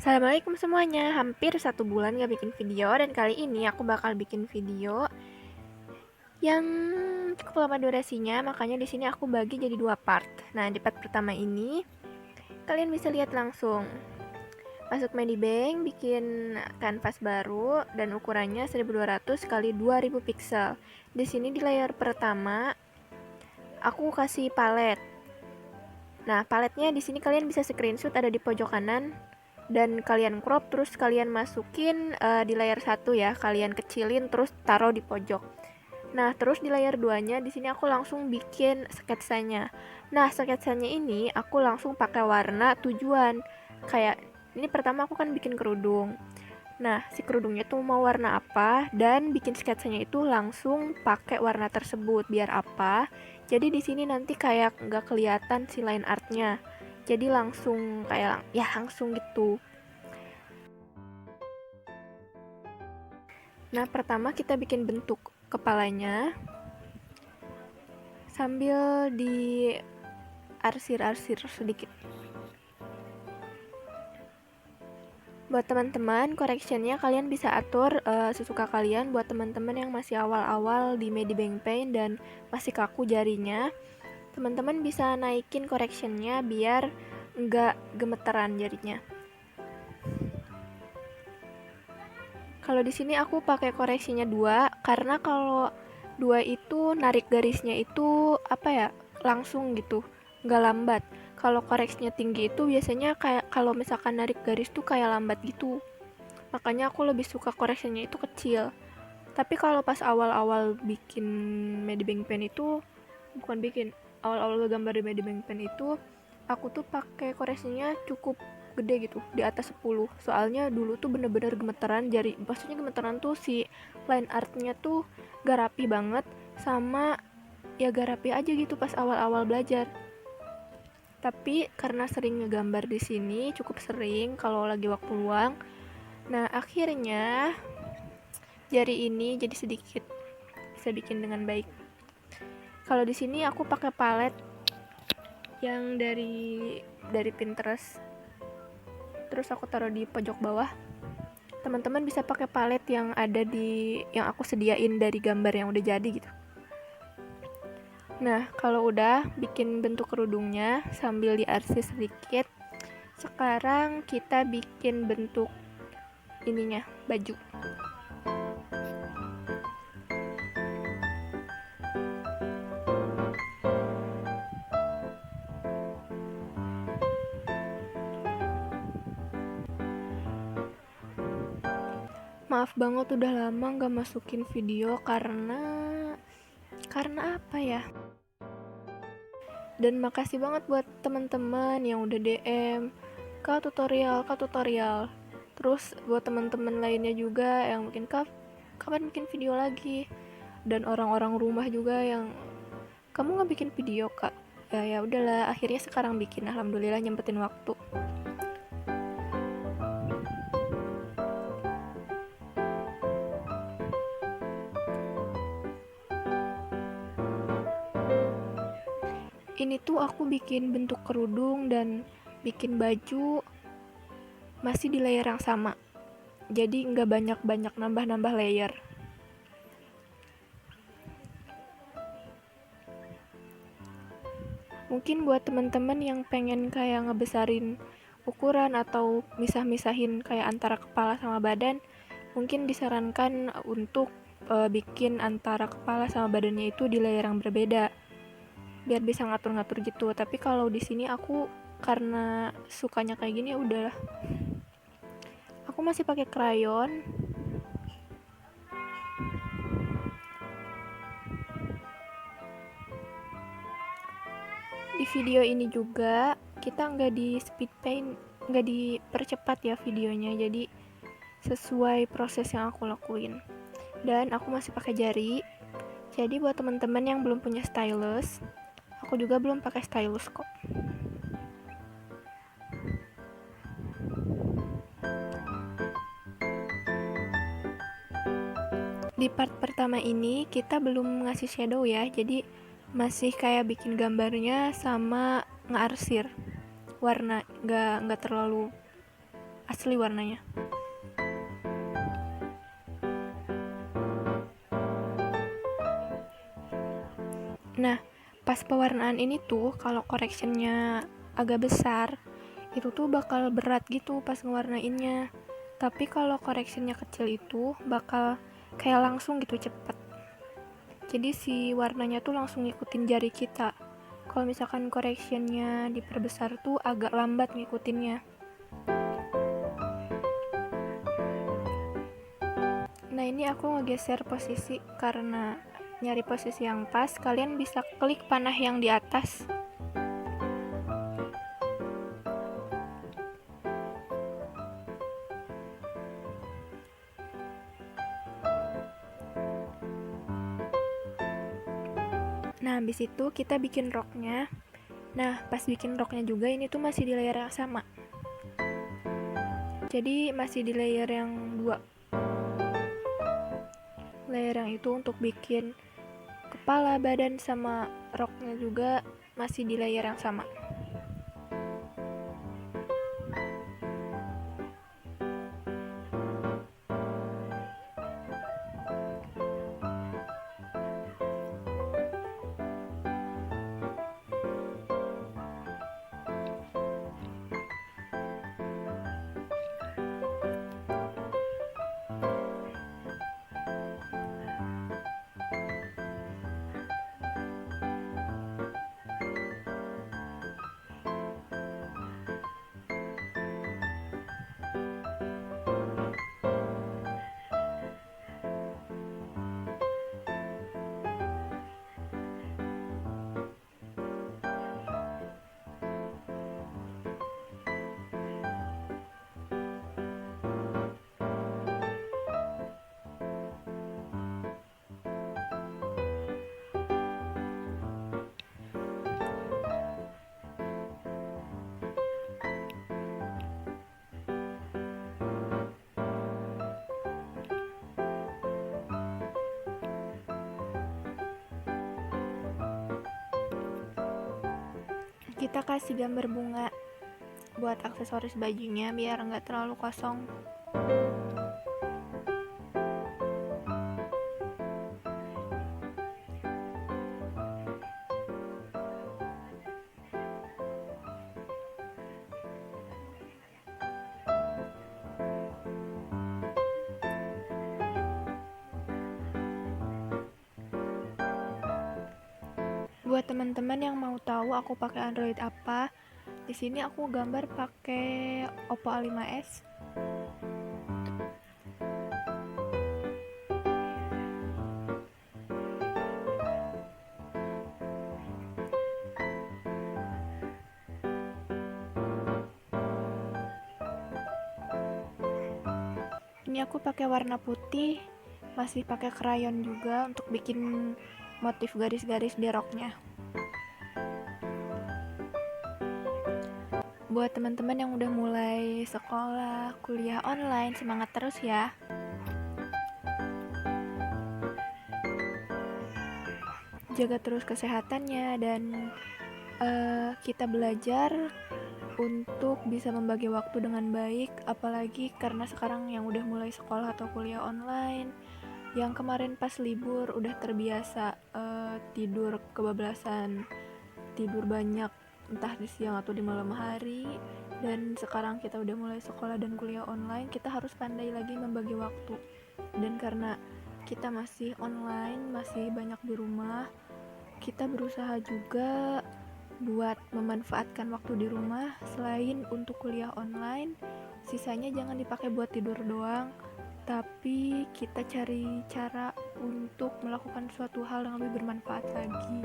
Assalamualaikum semuanya, hampir 1 bulan gak bikin video dan kali ini aku bakal bikin video yang cukup lama durasinya, makanya di sini aku bagi jadi 2 part. Nah, di part pertama ini kalian bisa lihat langsung masuk Medibank, bikin kanvas baru dan ukurannya 1200 x 2000 pixel. Di sini di layar pertama aku kasih palet. Nah, paletnya di sini kalian bisa screenshot, ada di pojok kanan dan kalian crop, terus kalian masukin di layar 1 ya, kalian kecilin terus taruh di pojok. Nah, terus di layar 2-nya di sini aku langsung bikin sketsanya. Nah, sketsanya ini aku langsung pakai warna tujuan. Kayak ini pertama aku kan bikin kerudung. Nah, si kerudungnya tuh mau warna apa, dan bikin sketsanya itu langsung pakai warna tersebut. Biar apa? Jadi di sini nanti kayak nggak kelihatan si line artnya. Jadi langsung kayak ya langsung gitu. Nah, pertama kita bikin bentuk kepalanya sambil di arsir-arsir sedikit. Buat teman-teman, correctionnya kalian bisa atur sesuka kalian. Buat teman-teman yang masih awal-awal di Medibank Paint dan masih kaku jarinya, teman-teman bisa naikin correctionnya biar nggak gemeteran jarinya. Kalau di sini aku pakai koreksinya 2 karena kalau 2 itu narik garisnya itu apa ya, langsung gitu, nggak lambat. Kalau koreksinya tinggi itu biasanya kayak kalau misalkan narik garis tuh kayak lambat gitu. Makanya aku lebih suka koreksinya itu kecil. Tapi kalau pas awal-awal bikin Medibank Pen itu, bukan bikin, awal-awal gambar di Medibank Pen itu, aku tuh pakai koreksinya cukup gede gitu, di atas 10. Soalnya dulu tuh bener-bener gemeteran jari, maksudnya gemeteran tuh si line artnya tuh gak rapi banget, sama ya gak rapi aja gitu pas awal-awal belajar. Tapi karena sering ngegambar di sini, cukup sering kalau lagi waktu luang, nah akhirnya jari ini jadi sedikit bisa bikin dengan baik. Kalau di sini aku pakai palet yang dari Pinterest, terus aku taruh di pojok bawah. Teman-teman bisa pakai palet yang ada yang aku sediain dari gambar yang udah jadi gitu. Nah, kalau udah bikin bentuk kerudungnya sambil diarsir sedikit, sekarang kita bikin bentuk ininya, baju. Maaf banget udah lama gak masukin video karena apa ya? Dan makasih banget buat teman-teman yang udah DM Kak tutorial. Terus buat teman-teman lainnya juga yang mungkin Kak kapan bikin video lagi, dan orang-orang rumah juga yang kamu nggak bikin video Kak. Ya udahlah, akhirnya sekarang bikin, alhamdulillah nyempetin waktu. Ini tuh aku bikin bentuk kerudung dan bikin baju masih di layer yang sama, jadi nggak banyak-banyak nambah-nambah layer. Mungkin buat teman-teman yang pengen kayak ngebesarin ukuran atau misah-misahin kayak antara kepala sama badan, mungkin disarankan untuk bikin antara kepala sama badannya itu di layer yang berbeda biar bisa ngatur-ngatur gitu. Tapi kalau di sini aku karena sukanya kayak gini, udahlah. Aku masih pakai krayon. Di video ini juga kita nggak di speed paint, nggak dipercepat ya videonya, jadi sesuai proses yang aku lakuin. Dan aku masih pakai jari. Jadi buat teman-teman yang belum punya stylus, aku juga belum pakai stylus kok. Di part pertama ini kita belum ngasih shadow ya, jadi masih kayak bikin gambarnya sama ngearsir warna, nggak terlalu asli warnanya. Nah, pas pewarnaan ini tuh kalau correctionnya agak besar, itu tuh bakal berat gitu pas ngewarnainnya. Tapi kalau correctionnya kecil itu bakal kayak langsung gitu cepet. Jadi si warnanya tuh langsung ngikutin jari kita. Kalau misalkan correctionnya diperbesar tuh agak lambat ngikutinnya. Nah ini aku ngegeser posisi karena nyari posisi yang pas. Kalian bisa klik panah yang di atas. Nah habis itu kita bikin roknya. Nah pas bikin roknya juga ini tuh masih di layer yang sama. Jadi masih di layer yang 2. Layer yang itu untuk bikin kepala, badan, sama roknya juga masih di layer yang sama. Kita kasih gambar bunga buat aksesoris bajunya biar nggak terlalu kosong. Buat teman-teman yang mau tahu aku pakai Android apa, di sini aku gambar pakai Oppo A5s. Ini aku pakai warna putih, masih pakai krayon juga untuk bikin motif garis-garis di roknya. Buat teman-teman yang udah mulai sekolah, kuliah online, semangat terus ya. Jaga terus kesehatannya dan kita belajar untuk bisa membagi waktu dengan baik, apalagi karena sekarang yang udah mulai sekolah atau kuliah online, yang kemarin pas libur udah terbiasa tidur kebablasan, tidur banyak entah di siang atau di malam hari, dan sekarang kita udah mulai sekolah dan kuliah online, kita harus pandai lagi membagi waktu. Dan karena kita masih online, masih banyak di rumah, kita berusaha juga buat memanfaatkan waktu di rumah. Selain untuk kuliah online, sisanya jangan dipakai buat tidur doang, tapi kita cari cara untuk melakukan suatu hal yang lebih bermanfaat lagi.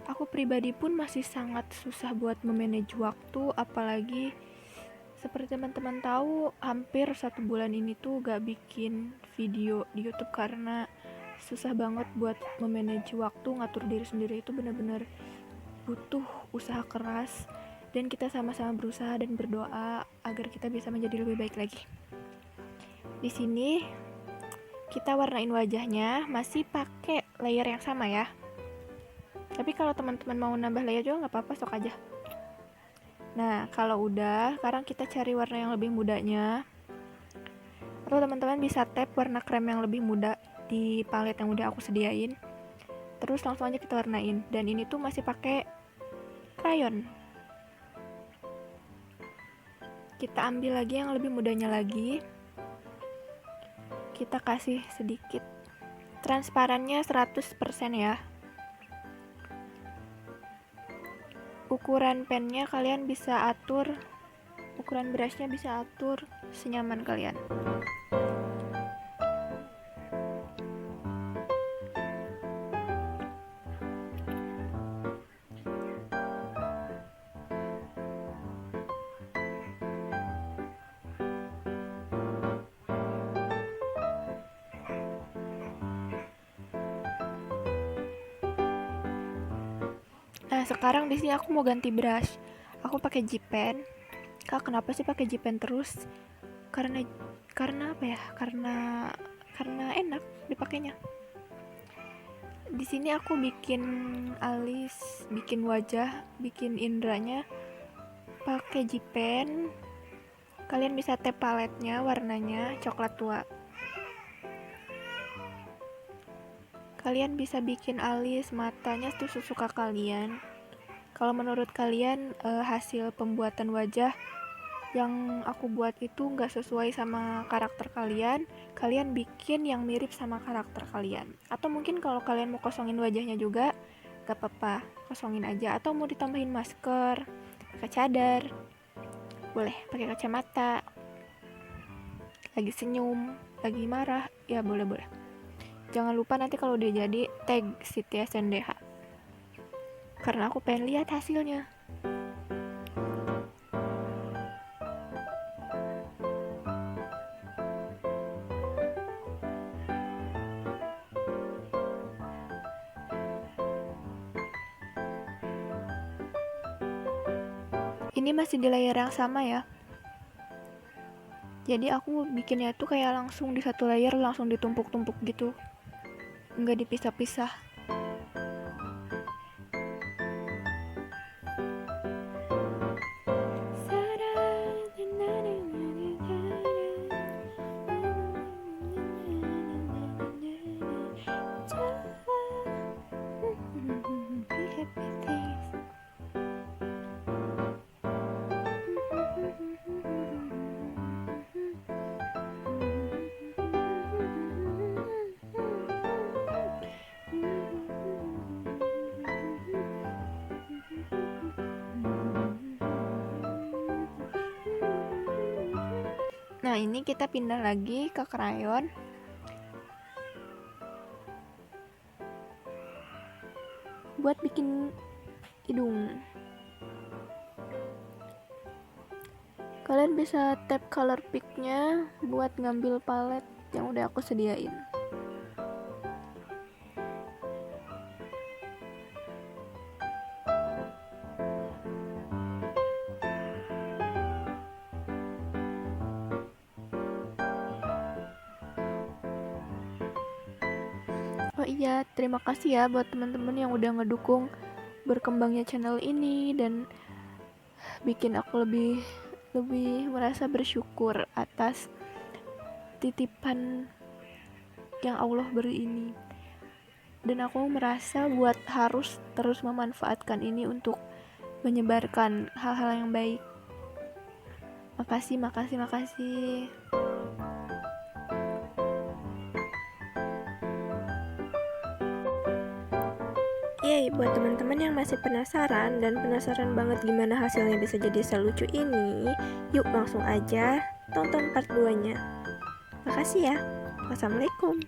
Aku pribadi pun masih sangat susah buat memanage waktu, apalagi seperti teman-teman tahu, hampir 1 bulan ini tuh gak bikin video di YouTube karena susah banget buat memanage waktu. Ngatur diri sendiri itu benar-benar butuh usaha keras, dan kita sama-sama berusaha dan berdoa agar kita bisa menjadi lebih baik lagi. Di sini kita warnain wajahnya masih pakai layer yang sama ya. Tapi kalau teman-teman mau nambah layer juga nggak apa-apa, sok aja. Nah, kalau udah, sekarang kita cari warna yang lebih mudanya. Atau teman-teman bisa tap warna krem yang lebih muda di palet yang udah aku sediain. Terus langsung aja kita warnain. Dan ini tuh masih pakai crayon. Kita ambil lagi yang lebih mudanya lagi. Kita kasih sedikit. Transparannya 100% ya. Ukuran pennya kalian bisa atur, ukuran brushnya bisa atur senyaman kalian. Nah, sekarang di sini aku mau ganti brush. Aku pakai G Pen. Kak, kenapa sih pakai G Pen terus? Karena apa ya? Karena enak dipakainya. Di sini aku bikin alis, bikin wajah, bikin indranya pakai G Pen. Kalian bisa tap paletnya, warnanya coklat tua. Kalian bisa bikin alis, matanya tuh sesuka kalian. Kalau menurut kalian hasil pembuatan wajah yang aku buat itu nggak sesuai sama karakter kalian, kalian bikin yang mirip sama karakter kalian. Atau mungkin kalau kalian mau kosongin wajahnya juga, gak apa-apa, kosongin aja. Atau mau ditambahin masker, pakai cadar, boleh pakai kacamata, lagi senyum, lagi marah, ya boleh-boleh. Jangan lupa nanti kalau udah jadi tag Siti SNDH, karena aku pengen lihat hasilnya. Ini masih di layer yang sama ya. Jadi aku bikinnya tuh kayak langsung di satu layer, langsung ditumpuk-tumpuk gitu, nggak dipisah-pisah. Nah, ini kita pindah lagi ke crayon. Buat bikin hidung. Kalian bisa tap color pick-nya buat ngambil palet yang udah aku sediain. Oh iya, terima kasih ya buat teman-teman yang udah ngedukung berkembangnya channel ini dan bikin aku lebih merasa bersyukur atas titipan yang Allah beri ini. Dan aku merasa buat harus terus memanfaatkan ini untuk menyebarkan hal-hal yang baik. Makasih. Yeay, buat teman-teman yang masih penasaran dan penasaran banget gimana hasilnya bisa jadi selucu ini, yuk langsung aja tonton part 2-nya. Makasih ya. Wassalamualaikum.